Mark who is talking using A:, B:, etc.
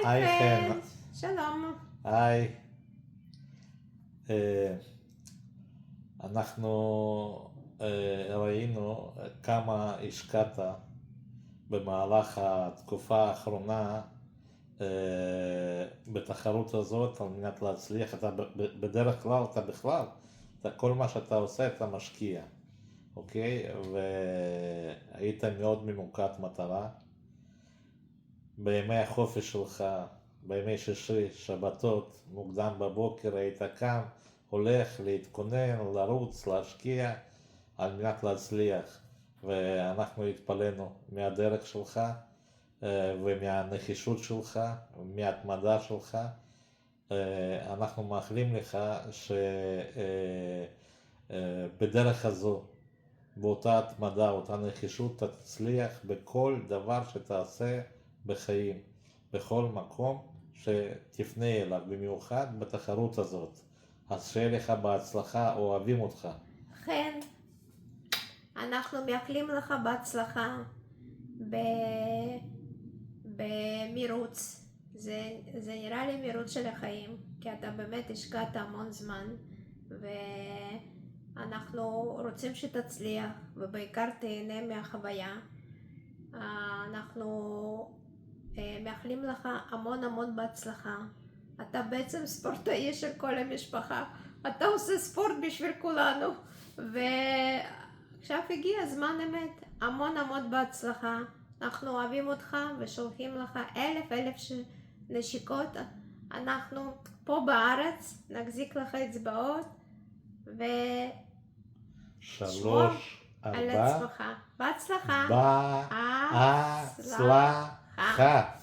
A: היי חן.
B: חן, שלום.
A: היי. אנחנו ראינו כמה השקעת במהלך התקופה האחרונה בתחרות הזאת על מנת להצליח. אתה בדרך כלל, כל מה שאתה עושה אתה משקיע, אוקיי? והיית מאוד ממוקד מטרה. בימי החופש שלך, בימי שישי, שבתות, מוקדם בבוקר היית קם, הולך להתכונן, לרוץ, להשקיע על מנת להצליח. ואנחנו התפלאנו מהדרך שלך ומהנחישות שלך, מההתמדה שלך. אנחנו מאחלים לך שבדרך הזו, באותה התמדה, אותה נחישות, אתה תצליח בכל דבר שתעשה בחיים, בכל מקום שתפנה אליו, במיוחד בתחרות הזאת. אז שיהיה לך בהצלחה, אוהבים אותך.
B: חן, אנחנו מאחלים לך בהצלחה במרוץ. זה נראה לי מרוץ של החיים, כי אתה באמת השקעת המון זמן, ואנחנו רוצים שתצליח, ובעיקר תהנה מהחוויה. אנחנו מאחלים לך המון המון בהצלחה. אתה בעצם ספורטאי של כל המשפחה. אתה עושה ספורט בשביל כולנו. ועכשיו הגיע הזמן אמת. המון המון בהצלחה. אנחנו אוהבים אותך ושולחים לך אלף נשיקות. אנחנו פה בארץ נחזיק לך אצבעות ושמור
A: 3,
B: על
A: 4,
B: עצמך. בהצלחה.
A: בהצלחה.